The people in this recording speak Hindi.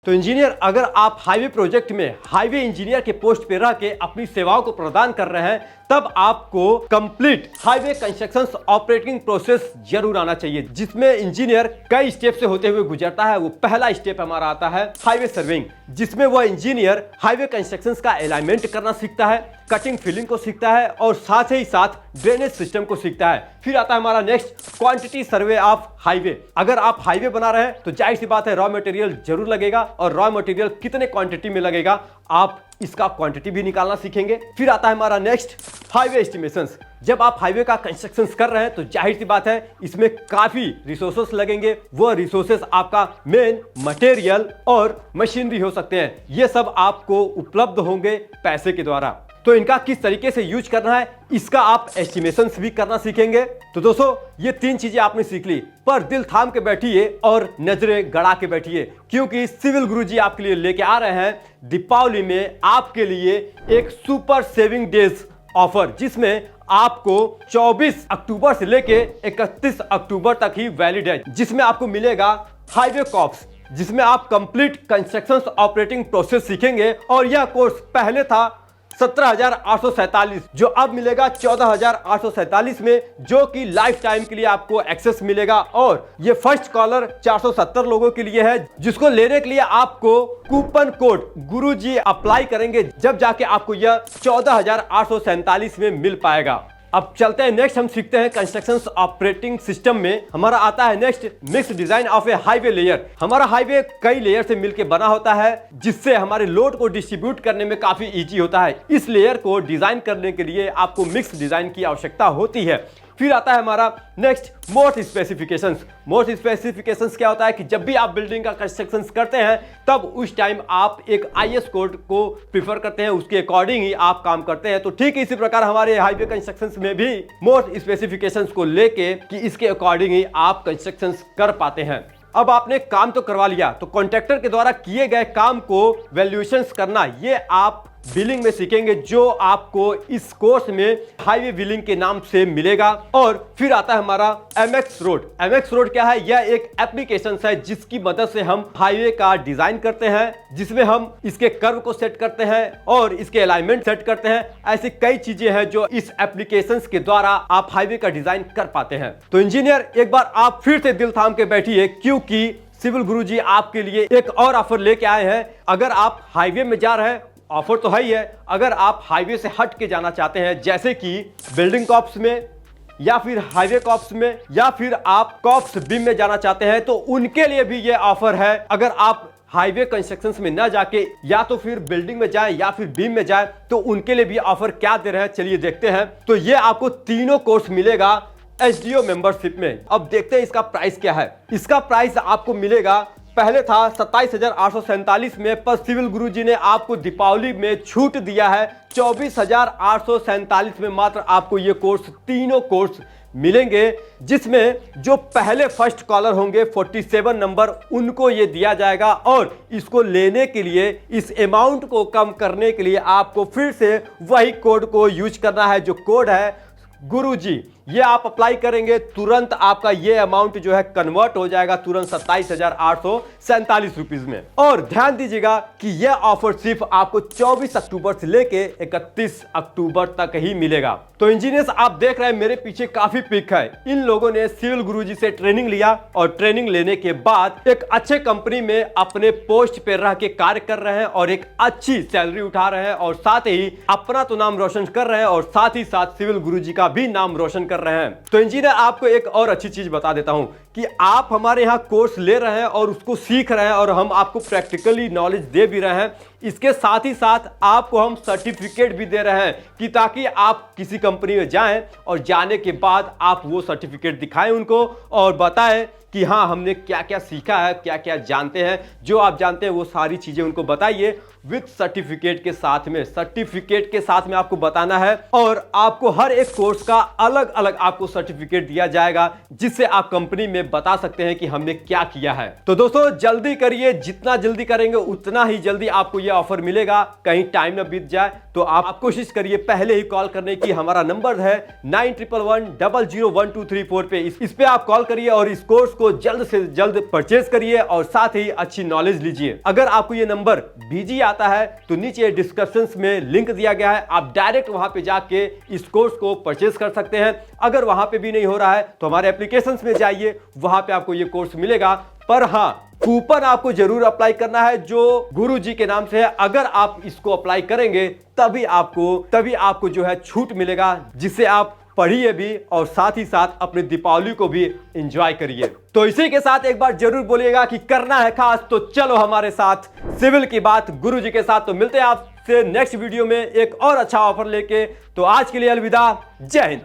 तो इंजीनियर, अगर आप हाईवे प्रोजेक्ट में हाईवे इंजीनियर के पोस्ट पे रह के अपनी सेवाओं को प्रदान कर रहे हैं, तब आपको complete highway construction operating process जरूर आना चाहिए, जिसमें इंजीनियर कई स्टेप से होते हुए गुजरता है। वो पहला स्टेप हमारा आता है हाईवे सर्वेइंग, जिसमें वह इंजीनियर हाईवे कंस्ट्रक्शन का अलाइनमेंट करना सीखता है, कटिंग फिलिंग को सीखता है और साथ ही साथ ड्रेनेज सिस्टम को सीखता है। फिर आता है हमारा next quantity survey of highway. अगर आप हाईवे बना रहे हैं तो जाहिर सी बात है रॉ मटेरियल जरूर लगेगा, और रॉ मटेरियल कितने क्वांटिटी में लगेगा आप इसका क्वांटिटी भी निकालना सीखेंगे। फिर आता है हमारा नेक्स्ट हाईवे एस्टिमेशंस। जब आप हाईवे का कंस्ट्रक्शन कर रहे हैं तो जाहिर सी बात है इसमें काफी रिसोर्सेस लगेंगे। वो रिसोर्सेस आपका मेन मटेरियल और मशीनरी हो सकते हैं। ये सब आपको उपलब्ध होंगे पैसे के द्वारा। तो इनका किस तरीके से यूज करना है इसका आप एस्टिमेशंस भी करना सीखेंगे। तो दोस्तों, ये 3 चीजें आपने सीख ली, पर दिल थाम के बैठिए और नजरें गड़ा के बैठिए, क्योंकि सिविल गुरुजी आपके लिए लेके आ रहे हैं दीपावली में आपके लिए एक सुपर सेविंग डेज ऑफर, जिसमें आपको 24 अक्टूबर से लेके 31 अक्टूबर तक ही वैलिड है, जिसमें आपको मिलेगा हाईवे कॉप्स, जिसमें आप कंप्लीट कंस्ट्रक्शन ऑपरेटिंग प्रोसेस सीखेंगे। और यह कोर्स पहले था 17,847, जो अब मिलेगा 14,847 में, जो कि लाइफ टाइम के लिए आपको एक्सेस मिलेगा। और ये फर्स्ट कॉलर 470 लोगों के लिए है, जिसको लेने के लिए आपको कूपन कोड गुरुजी अप्लाई करेंगे, जब जाके आपको यह 14,847 में मिल पाएगा। अब चलते हैं नेक्स्ट, हम सीखते हैं कंस्ट्रक्शन ऑपरेटिंग सिस्टम में हमारा आता है next mix design of A highway layer. हमारा हाईवे कई लेयर से मिलकर बना होता है, जिससे हमारे लोड को डिस्ट्रीब्यूट करने में काफी इजी होता है। इस लेयर को डिजाइन करने के लिए आपको मिक्स डिजाइन की आवश्यकता होती है। फिर आता है हमारा next most specifications. Most specifications क्या होता है कि जब भी आप बिल्डिंग का कंस्ट्रक्शन करते हैं तब उस टाइम आप एक आईएस कोड को प्रिफर करते हैं, उसके अकॉर्डिंग ही आप काम करते हैं। तो ठीक इसी प्रकार हमारे हाईवे कंस्ट्रक्शन में भी मोस्ट स्पेसिफिकेशंस को लेके कि इसके अकॉर्डिंग ही आप कंस्ट्रक्शन कर पाते हैं। अब आपने काम तो करवा लिया, तो कॉन्ट्रैक्टर के द्वारा किए गए काम को वैल्यूएशंस करना, ये आप बिलिंग में सीखेंगे, जो आपको इस कोर्स में हाईवे बिलिंग के नाम से मिलेगा। और फिर आता है हमारा एमएक्स रोड। एमएक्स रोड क्या है? यह एक एप्लीकेशन है जिसकी मदद से हम हाईवे का डिजाइन करते हैं, जिसमें हम इसके कर्व को सेट करते हैं और इसके अलाइनमेंट सेट करते हैं। ऐसी कई चीजें हैं जो इस एप्लीकेशन के द्वारा आप हाईवे का डिजाइन कर पाते हैं। तो इंजीनियर, एक बार आप फिर से दिल थाम के बैठिए, क्योंकि सिविल गुरुजी आपके लिए एक और ऑफर लेके आए हैं। अगर आप हाईवे में जा रहे हैं, ऑफर तो है ही है। अगर आप हाईवे से हट के जाना चाहते हैं, जैसे कि बिल्डिंग कॉप्स में या फिर हाईवे कॉप्स में या फिर आप कॉप्स बीम में जाना चाहते हैं, तो उनके लिए भी ये ऑफर है। अगर आप हाईवे कंस्ट्रक्शन में ना जाके या तो फिर बिल्डिंग में जाए या फिर बीम में जाए, तो उनके लिए भी ऑफर क्या दे रहे हैं, चलिए देखते हैं। तो ये आपको तीनों कोर्स मिलेगा एचडीओ मेंबरशिप में। अब देखते हैं इसका प्राइस क्या है। इसका प्राइस आपको मिलेगा, पहले था 27,847 में, पर सिविल गुरुजी ने आपको दीपावली में छूट दिया है 24,847 में। मात्र आपको ये कोर्स, तीनों कोर्स मिलेंगे, जिसमें जो पहले फर्स्ट कॉलर होंगे 47 नंबर, उनको ये दिया जाएगा। और इसको लेने के लिए, इस अमाउंट को कम करने के लिए आपको फिर से वही कोड को यूज करना है, जो कोड है गुरुजी। ये आप अप्लाई करेंगे, तुरंत आपका ये अमाउंट जो है कन्वर्ट हो जाएगा तुरंत 27,847 रुपीज में। और ध्यान दीजिएगा कि यह ऑफर सिर्फ आपको 24 अक्टूबर से लेके 31 अक्टूबर तक ही मिलेगा। तो इंजीनियर्स, आप देख रहे हैं मेरे पीछे काफी पिक है। इन लोगों ने सिविल गुरुजी से ट्रेनिंग लिया और ट्रेनिंग लेने के बाद एक अच्छे कंपनी में अपने पोस्ट पे रह के कार्य कर रहे हैं और एक अच्छी सैलरी उठा रहे हैं, और साथ ही अपना तो नाम रोशन कर रहे हैं और साथ ही साथ सिविल गुरुजी का भी नाम रोशन कर रहे हैं। तो इंजीनियर, आपको एक और अच्छी चीज बता देता हूं कि आप हमारे यहां कोर्स ले रहे हैं और उसको सीख रहे हैं, और हम आपको प्रैक्टिकली नॉलेज दे भी रहे हैं। इसके साथ ही साथ आपको हम सर्टिफिकेट भी दे रहे हैं, कि ताकि आप किसी कंपनी में जाएं और जाने के बाद आप वो सर्टिफिकेट दिखाएं उनको और बताएं कि हाँ, हमने क्या क्या सीखा है, क्या क्या जानते हैं। जो आप जानते हैं वो सारी चीजें उनको बताइए विद सर्टिफिकेट के साथ में। सर्टिफिकेट के साथ में आपको बताना है, और आपको हर एक कोर्स का अलग अलग आपको सर्टिफिकेट दिया जाएगा, जिससे आप कंपनी में बता सकते हैं कि हमने क्या किया है। तो दोस्तों, जल्दी करिए, जितना जल्दी करेंगे उतना ही जल्दी आपको ये ऑफर मिलेगा, कहीं टाइम न बीत जाए। तो आप कोशिश करिए पहले ही कॉल करने की। हमारा नंबर है 9111001234 पे। इस पे आप कॉल करिए और इस कोर्स को जल्द से जल्द परचेज करिए और साथ ही अच्छी नॉलेज लीजिए। अगर आपको ये नंबर बिजी आता है तो नीचे डिस्क्रिप्शन में लिंक दिया गया है, आप डायरेक्ट वहां पे जाके इस कोर्स को परचेज कर सकते हैं। अगर वहां पे भी नहीं हो रहा है तो हमारे एप्लीकेशंस में जाइए, वहां पे आपको ये कोर्स मिलेगा। पर हाँ, कूपन आपको जरूर अप्लाई करना है जो गुरुजी के नाम से है। अगर आप इसको अप्लाई करेंगे तभी आपको जो है छूट मिलेगा, जिससे आप पढ़िए भी और साथ ही साथ अपने दीपावली को भी एंजॉय करिए। तो इसी के साथ एक बार जरूर बोलिएगा कि करना है खास, तो चलो हमारे साथ सिविल की बात गुरुजी के साथ। तो मिलते हैं आपसे नेक्स्ट वीडियो में एक और अच्छा ऑफर लेके। तो आज के लिए अलविदा, जय हिंद।